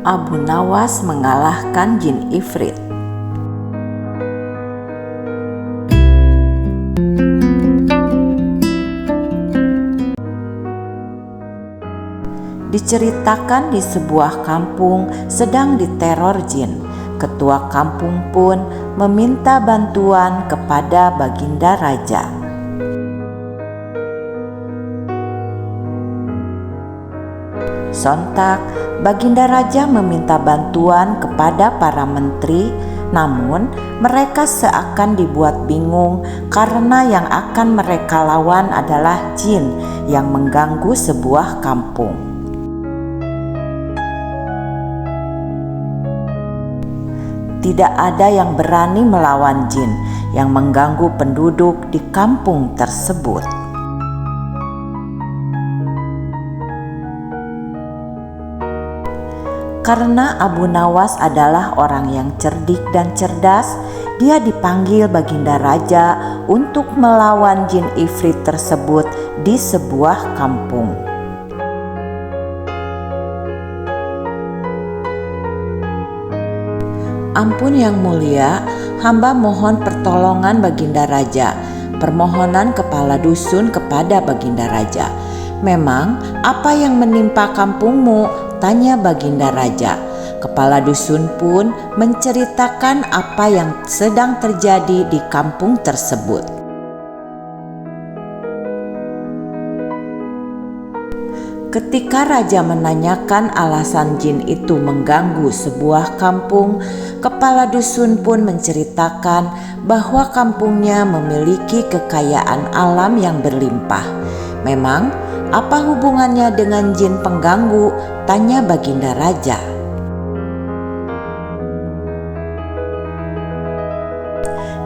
Abu Nawas mengalahkan jin Ifrit. Diceritakan di sebuah kampung sedang diteror jin. Ketua kampung pun meminta bantuan kepada Baginda Raja. Sontak, Baginda Raja meminta bantuan kepada para menteri, namun mereka seakan dibuat bingung karena yang akan mereka lawan adalah jin yang mengganggu sebuah kampung. Tidak ada yang berani melawan jin yang mengganggu penduduk di kampung tersebut. Karena Abu Nawas adalah orang yang cerdik dan cerdas, dia dipanggil Baginda Raja untuk melawan jin Ifrit tersebut di sebuah kampung. Ampun Yang Mulia, hamba mohon pertolongan Baginda Raja. Permohonan kepala dusun kepada Baginda Raja. Memang apa yang menimpa kampungmu? Tanya Baginda Raja. Kepala dusun pun menceritakan apa yang sedang terjadi di kampung tersebut. Ketika Raja menanyakan alasan jin itu mengganggu sebuah kampung, kepala dusun pun menceritakan bahwa kampungnya memiliki kekayaan alam yang berlimpah. Memang, apa hubungannya dengan jin pengganggu? Tanya Baginda Raja.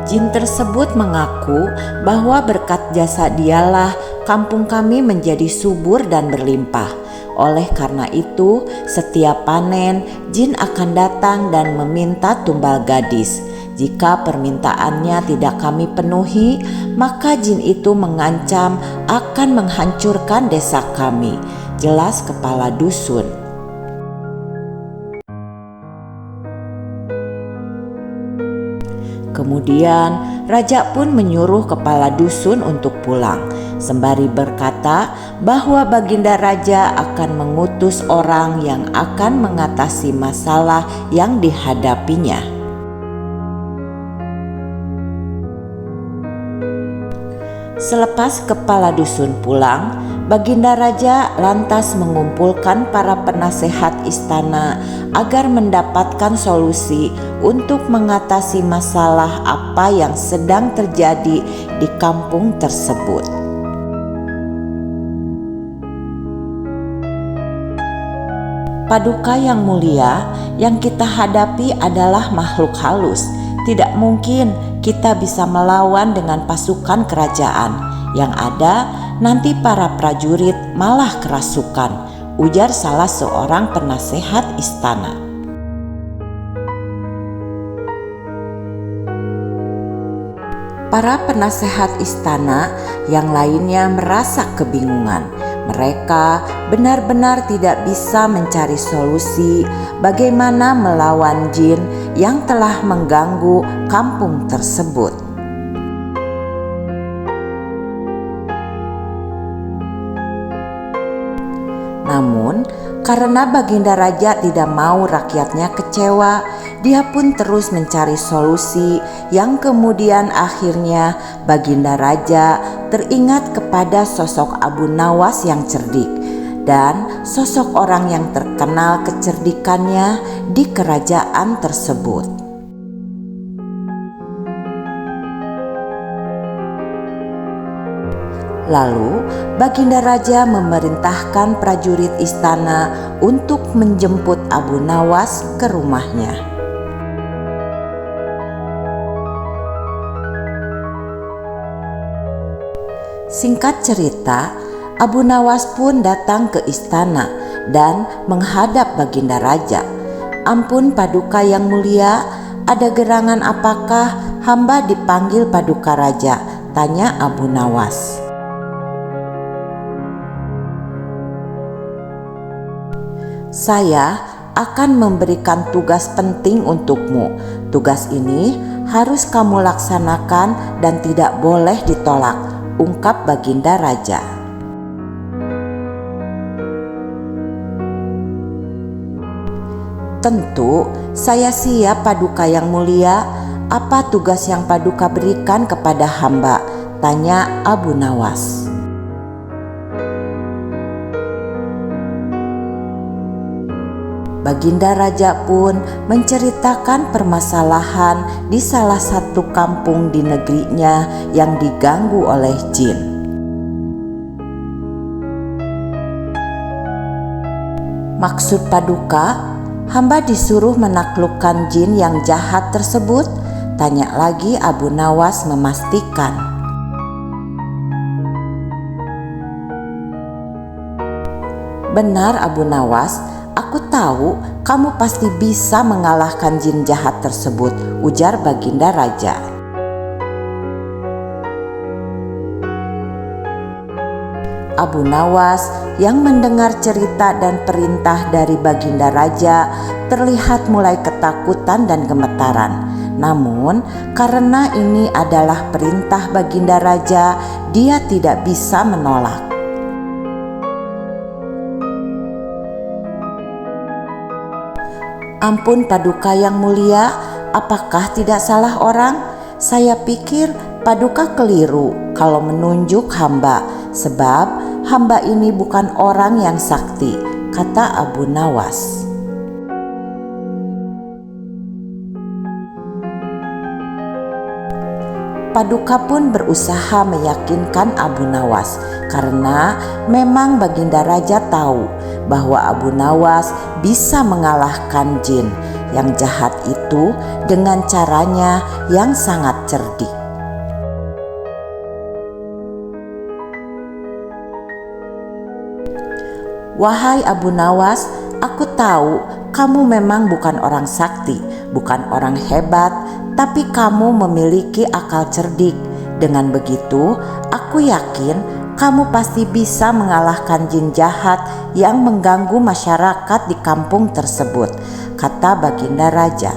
Jin tersebut mengaku bahwa berkat jasa dialah kampung kami menjadi subur dan berlimpah. Oleh karena itu, setiap panen, jin akan datang dan meminta tumbal gadis. Jika permintaannya tidak kami penuhi, maka jin itu mengancam akan menghancurkan desa kami. Jelas kepala dusun. Kemudian raja pun menyuruh kepala dusun untuk pulang, sembari berkata bahwa Baginda Raja akan mengutus orang yang akan mengatasi masalah yang dihadapinya. Selepas kepala dusun pulang, Baginda Raja lantas mengumpulkan para penasehat istana agar mendapatkan solusi untuk mengatasi masalah apa yang sedang terjadi di kampung tersebut. Paduka Yang Mulia, yang kita hadapi adalah makhluk halus. Tidak mungkin kita bisa melawan dengan pasukan kerajaan. Yang ada nanti para prajurit malah kerasukan, ujar salah seorang penasehat istana. Para penasehat istana yang lainnya merasa kebingungan. Mereka benar-benar tidak bisa mencari solusi bagaimana melawan jin yang telah mengganggu kampung tersebut. Namun, karena Baginda Raja tidak mau rakyatnya kecewa, dia pun terus mencari solusi yang kemudian akhirnya Baginda Raja teringat kepada sosok Abu Nawas yang cerdik dan sosok orang yang terkenal kecerdikannya di kerajaan tersebut. Lalu Baginda Raja memerintahkan prajurit istana untuk menjemput Abu Nawas ke rumahnya. Singkat cerita, Abu Nawas pun datang ke istana dan menghadap Baginda Raja. Ampun Paduka Yang Mulia, ada gerangan apakah hamba dipanggil Paduka Raja? Tanya Abu Nawas. Saya akan memberikan tugas penting untukmu. Tugas ini harus kamu laksanakan dan tidak boleh ditolak, ungkap Baginda Raja. Tentu, saya siap Paduka yang mulia. Apa tugas yang Paduka berikan kepada hamba? Tanya Abu Nawas. Baginda Raja pun menceritakan permasalahan di salah satu kampung di negerinya yang diganggu oleh jin. Maksud Paduka, hamba disuruh menaklukkan jin yang jahat tersebut? Tanya lagi Abu Nawas memastikan. Benar Abu Nawas, aku tahu kamu pasti bisa mengalahkan jin jahat tersebut, ujar Baginda Raja. Abu Nawas yang mendengar cerita dan perintah dari Baginda Raja terlihat mulai ketakutan dan gemetaran. Namun, karena ini adalah perintah Baginda Raja, dia tidak bisa menolak. Ampun Paduka yang mulia, apakah tidak salah orang? Saya pikir Paduka keliru kalau menunjuk hamba, sebab hamba ini bukan orang yang sakti, kata Abu Nawas. Paduka pun berusaha meyakinkan Abu Nawas karena memang Baginda Raja tahu bahwa Abu Nawas bisa mengalahkan jin yang jahat itu dengan caranya yang sangat cerdik. Wahai Abu Nawas, aku tahu kamu memang bukan orang sakti, bukan orang hebat, tapi kamu memiliki akal cerdik. Dengan begitu, aku yakin kamu pasti bisa mengalahkan jin jahat yang mengganggu masyarakat di kampung tersebut, kata Baginda Raja.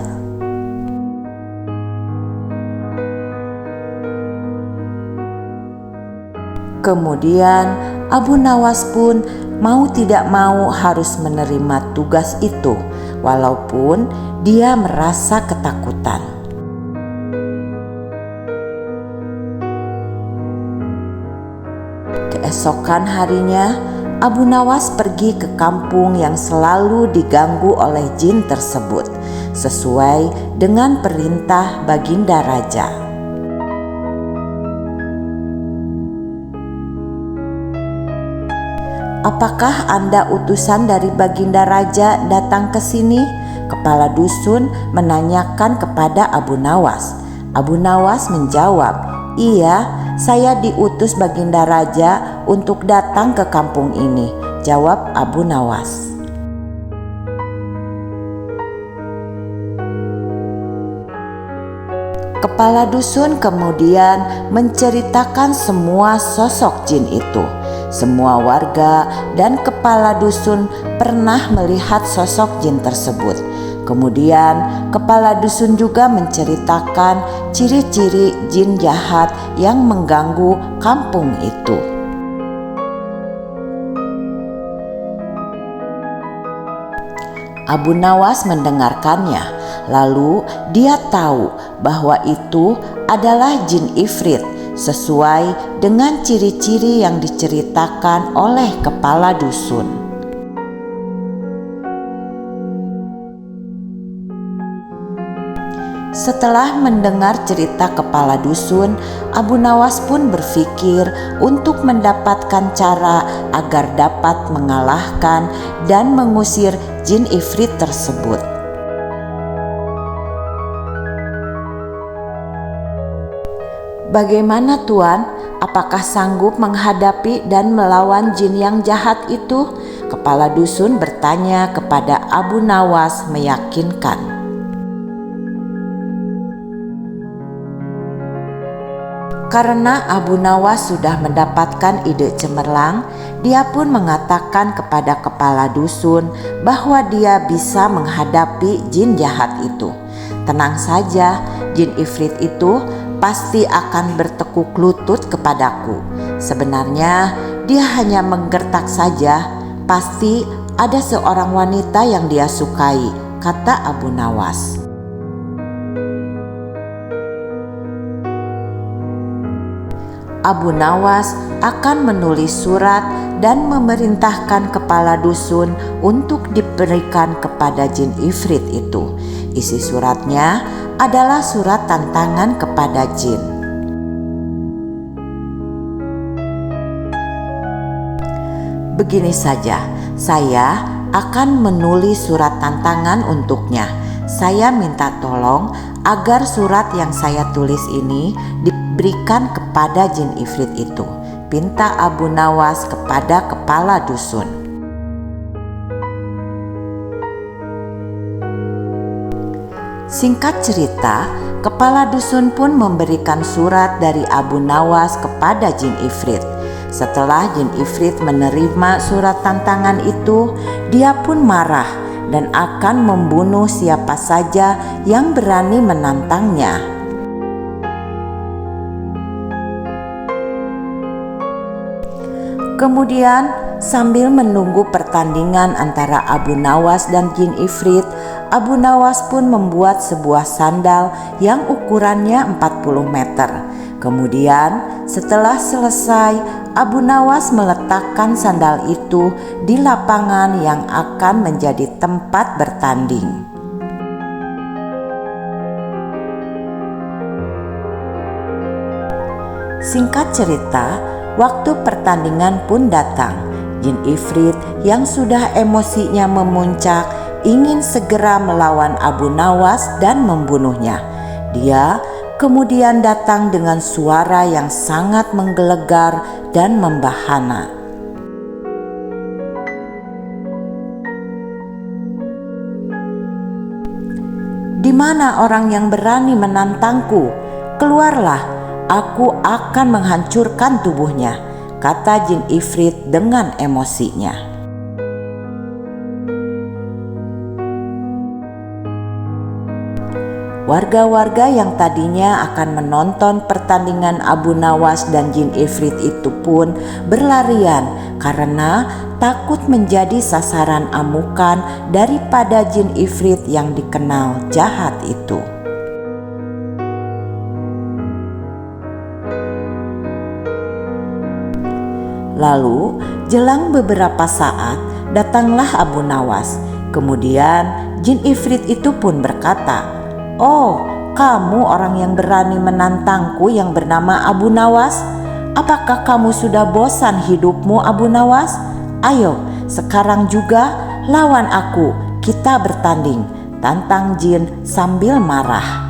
Kemudian Abu Nawas pun mau tidak mau harus menerima tugas itu, walaupun dia merasa ketakutan. Keesokan harinya, Abu Nawas pergi ke kampung yang selalu diganggu oleh jin tersebut, sesuai dengan perintah Baginda Raja. Apakah Anda utusan dari Baginda Raja datang ke sini? Kepala dusun menanyakan kepada Abu Nawas. Abu Nawas menjawab, "Iya, saya diutus Baginda Raja untuk datang ke kampung ini," jawab Abu Nawas. Kepala dusun kemudian menceritakan semua sosok jin itu. Semua warga dan kepala dusun pernah melihat sosok jin tersebut. Kemudian kepala dusun juga menceritakan ciri-ciri jin jahat yang mengganggu kampung itu. Abu Nawas mendengarkannya, lalu dia tahu bahwa itu adalah jin ifrit sesuai dengan ciri-ciri yang diceritakan oleh kepala dusun. Setelah mendengar cerita kepala dusun, Abu Nawas pun berpikir untuk mendapatkan cara agar dapat mengalahkan dan mengusir jin ifrit tersebut. "Bagaimana Tuan? Apakah sanggup menghadapi dan melawan jin yang jahat itu?" Kepala dusun bertanya kepada Abu Nawas meyakinkan. Karena Abu Nawas sudah mendapatkan ide cemerlang, dia pun mengatakan kepada kepala dusun bahwa dia bisa menghadapi jin jahat itu. Tenang saja, jin ifrit itu pasti akan bertekuk lutut kepadaku. Sebenarnya dia hanya menggertak saja, pasti ada seorang wanita yang dia sukai, kata Abu Nawas. Abu Nawas akan menulis surat dan memerintahkan kepala dusun untuk diberikan kepada jin ifrit itu. Isi suratnya adalah surat tantangan kepada jin. Begini saja, saya akan menulis surat tantangan untuknya. Saya minta tolong agar surat yang saya tulis ini diberikan kepada jin ifrit itu, pinta Abu Nawas kepada kepala dusun. Singkat cerita, kepala dusun pun memberikan surat dari Abu Nawas kepada jin ifrit. Setelah jin ifrit menerima surat tantangan itu, dia pun marah dan akan membunuh siapa saja yang berani menantangnya. Kemudian, sambil menunggu pertandingan antara Abu Nawas dan jin ifrit, Abu Nawas pun membuat sebuah sandal yang ukurannya 40 meter. Kemudian, setelah selesai, Abu Nawas meletakkan sandal itu di lapangan yang akan menjadi tempat bertanding. Singkat cerita, waktu pertandingan pun datang. Jin ifrit yang sudah emosinya memuncak ingin segera melawan Abu Nawas dan membunuhnya. Dia kemudian datang dengan suara yang sangat menggelegar dan membahana. "Di mana orang yang berani menantangku? Keluarlah, aku akan menghancurkan tubuhnya," kata jin ifrit dengan emosinya. Warga-warga yang tadinya akan menonton pertandingan Abu Nawas dan jin ifrit itu pun berlarian karena takut menjadi sasaran amukan daripada jin ifrit yang dikenal jahat itu. Lalu, jelang beberapa saat, datanglah Abu Nawas. Kemudian jin ifrit itu pun berkata, "Oh, kamu orang yang berani menantangku yang bernama Abu Nawas? Apakah kamu sudah bosan hidupmu, Abu Nawas? Ayo, sekarang juga lawan aku, kita bertanding," tantang jin sambil marah.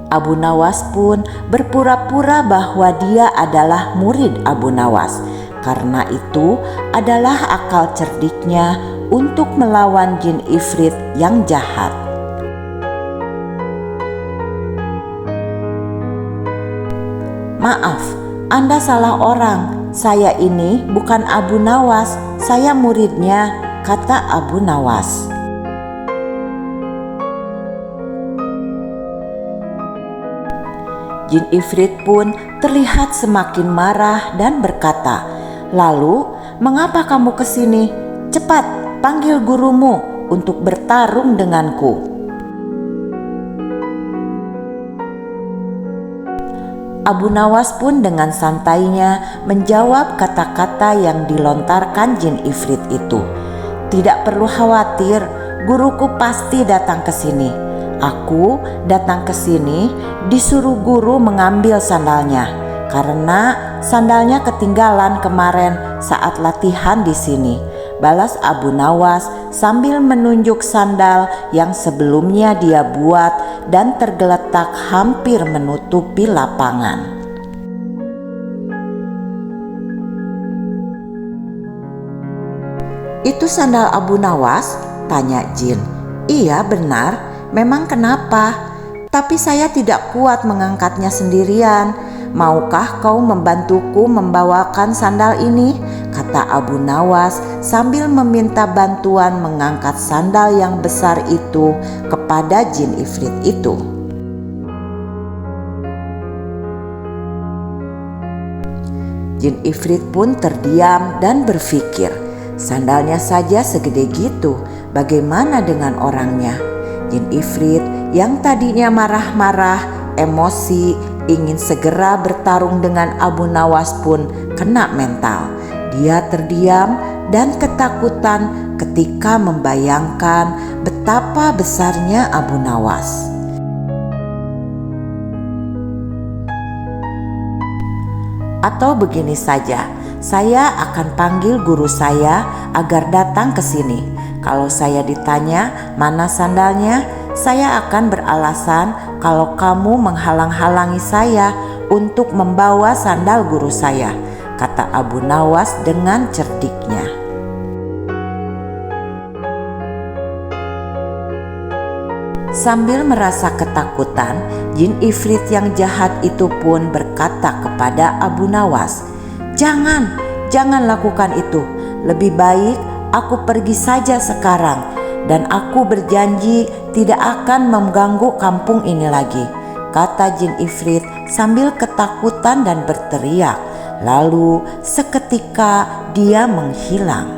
Abu Nawas pun berpura-pura bahwa dia adalah murid Abu Nawas. Karena itu adalah akal cerdiknya untuk melawan jin ifrit yang jahat. "Maaf, Anda salah orang. Saya ini bukan Abu Nawas, saya muridnya," kata Abu Nawas. Jin ifrit pun terlihat semakin marah dan berkata, "Lalu, mengapa kamu kesini? Cepat, panggil gurumu untuk bertarung denganku." Abu Nawas pun dengan santainya menjawab kata-kata yang dilontarkan jin ifrit itu. "Tidak perlu khawatir, guruku pasti datang ke sini. Aku datang ke sini disuruh guru mengambil sandalnya, karena sandalnya ketinggalan kemarin saat latihan di sini," balas Abu Nawas sambil menunjuk sandal yang sebelumnya dia buat dan tergeletak hampir menutupi lapangan. "Itu sandal Abu Nawas?" tanya jin. "Iya benar, memang kenapa? Tapi saya tidak kuat mengangkatnya sendirian. Maukah kau membantuku membawakan sandal ini?" kata Abu Nawas sambil meminta bantuan mengangkat sandal yang besar itu kepada jin ifrit itu. Jin ifrit pun terdiam dan berpikir, sandalnya saja segede gitu, bagaimana dengan orangnya? Jin ifrit yang tadinya marah-marah, emosi, ingin segera bertarung dengan Abu Nawas pun kena mental. Dia terdiam dan ketakutan ketika membayangkan betapa besarnya Abu Nawas. Atau begini saja, saya akan panggil guru saya agar datang ke sini. Kalau saya ditanya mana sandalnya, saya akan beralasan kalau kamu menghalang-halangi saya untuk membawa sandal guru saya, kata Abu Nawas dengan cerdiknya. Sambil merasa ketakutan, jin ifrit yang jahat itu pun berkata kepada Abu Nawas, Jangan lakukan itu. Lebih baik aku pergi saja sekarang, dan aku berjanji tidak akan mengganggu kampung ini lagi, kata jin ifrit sambil ketakutan dan berteriak. Lalu seketika dia menghilang.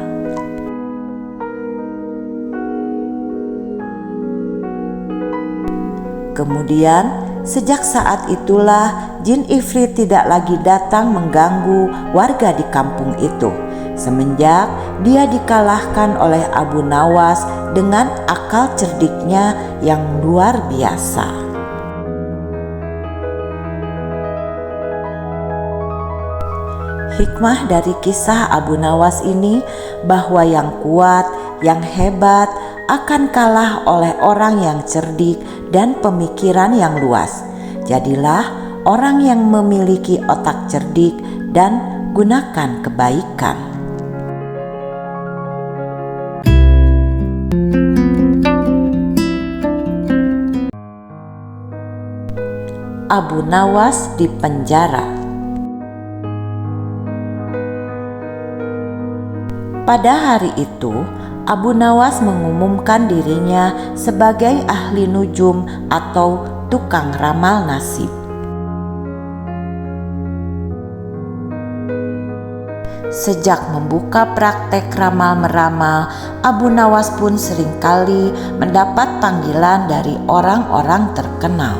Kemudian sejak saat itulah jin ifrit tidak lagi datang mengganggu warga di kampung itu, semenjak dia dikalahkan oleh Abu Nawas dengan akal cerdiknya yang luar biasa. Hikmah dari kisah Abu Nawas ini bahwa yang kuat, yang hebat akan kalah oleh orang yang cerdik dan pemikiran yang luas. Jadilah orang yang memiliki otak cerdik dan gunakan kebaikan. Abu Nawas di penjara. Pada hari itu, Abu Nawas mengumumkan dirinya sebagai ahli nujum atau tukang ramal nasib. Sejak membuka praktek ramal-meramal, Abu Nawas pun seringkali mendapat panggilan dari orang-orang terkenal.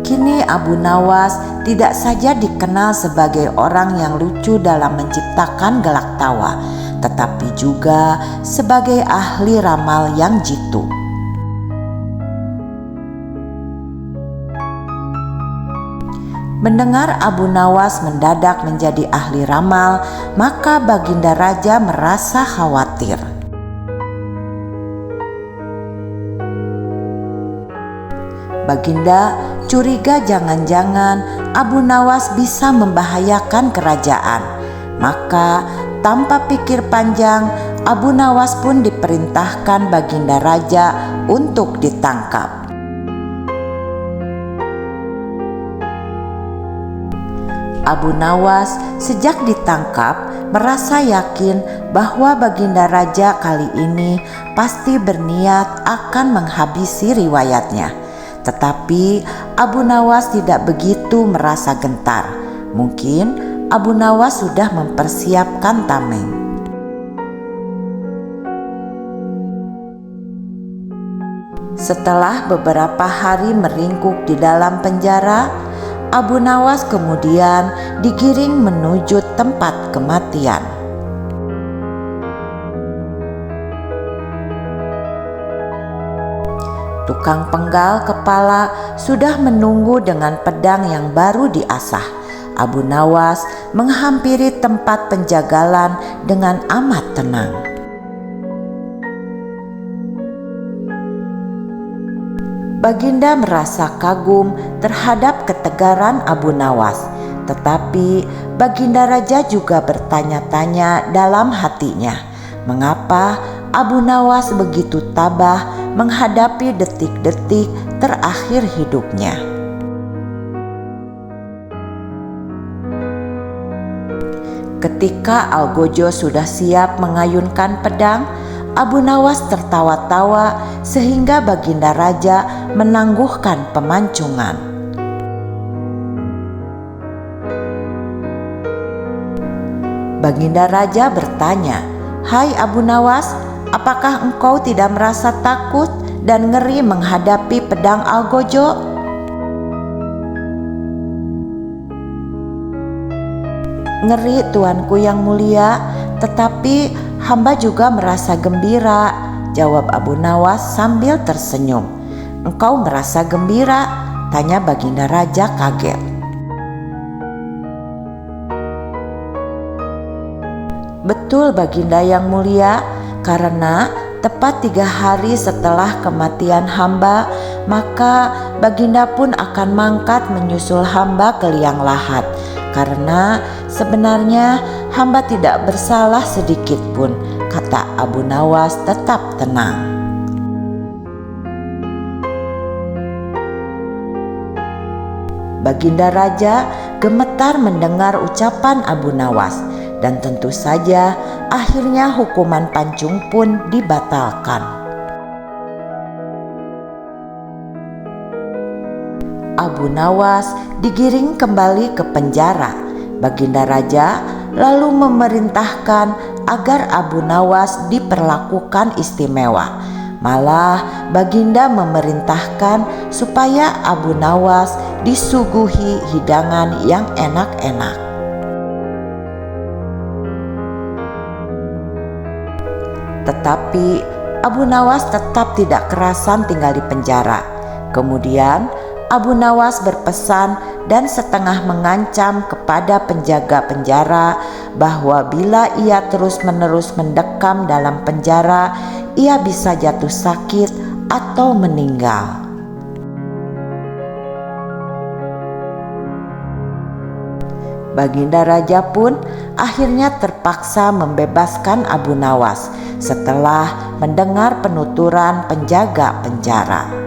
Kini Abu Nawas tidak saja dikenal sebagai orang yang lucu dalam menciptakan gelak tawa, tetapi juga sebagai ahli ramal yang jitu. Mendengar Abu Nawas mendadak menjadi ahli ramal, maka Baginda Raja merasa khawatir. Baginda curiga jangan-jangan Abu Nawas bisa membahayakan kerajaan. Maka tanpa pikir panjang, Abu Nawas pun diperintahkan Baginda Raja untuk ditangkap. Abu Nawas sejak ditangkap merasa yakin bahwa Baginda Raja kali ini pasti berniat akan menghabisi riwayatnya. Tetapi Abu Nawas tidak begitu merasa gentar. Mungkin Abu Nawas sudah mempersiapkan tameng. Setelah beberapa hari meringkuk di dalam penjara, Abu Nawas kemudian digiring menuju tempat kematian. Tukang penggal kepala sudah menunggu dengan pedang yang baru diasah. Abu Nawas menghampiri tempat penjagalan dengan amat tenang. Baginda merasa kagum terhadap ketegaran Abu Nawas, Tetapi Baginda Raja juga bertanya-tanya dalam hatinya, mengapa Abu Nawas begitu tabah menghadapi detik-detik terakhir hidupnya. Ketika Algojo sudah siap mengayunkan pedang, Abu Nawas tertawa-tawa sehingga Baginda Raja menangguhkan pemancungan. Baginda Raja bertanya, "Hai Abu Nawas, apakah engkau tidak merasa takut dan ngeri menghadapi pedang Algojo?" "Ngeri, tuanku yang mulia, tetapi hamba juga merasa gembira," jawab Abu Nawas sambil tersenyum. "Engkau merasa gembira?" tanya Baginda Raja kaget. "Betul Baginda yang mulia, karena tepat 3 hari setelah kematian hamba, maka Baginda pun akan mangkat menyusul hamba ke liang lahat. Karena sebenarnya hamba tidak bersalah sedikit pun," kata Abu Nawas tetap tenang. Baginda Raja gemetar mendengar ucapan Abu Nawas. Dan tentu saja akhirnya hukuman pancung pun dibatalkan. Abu Nawas digiring kembali ke penjara. Baginda Raja lalu memerintahkan agar Abu Nawas diperlakukan istimewa. Malah Baginda memerintahkan supaya Abu Nawas disuguhi hidangan yang enak-enak. Tetapi Abu Nawas tetap tidak kerasan tinggal di penjara. Kemudian Abu Nawas berpesan dan setengah mengancam kepada penjaga penjara bahwa bila ia terus-menerus mendekam dalam penjara, ia bisa jatuh sakit atau meninggal. Baginda Raja pun akhirnya terpaksa membebaskan Abu Nawas setelah mendengar penuturan penjaga penjara.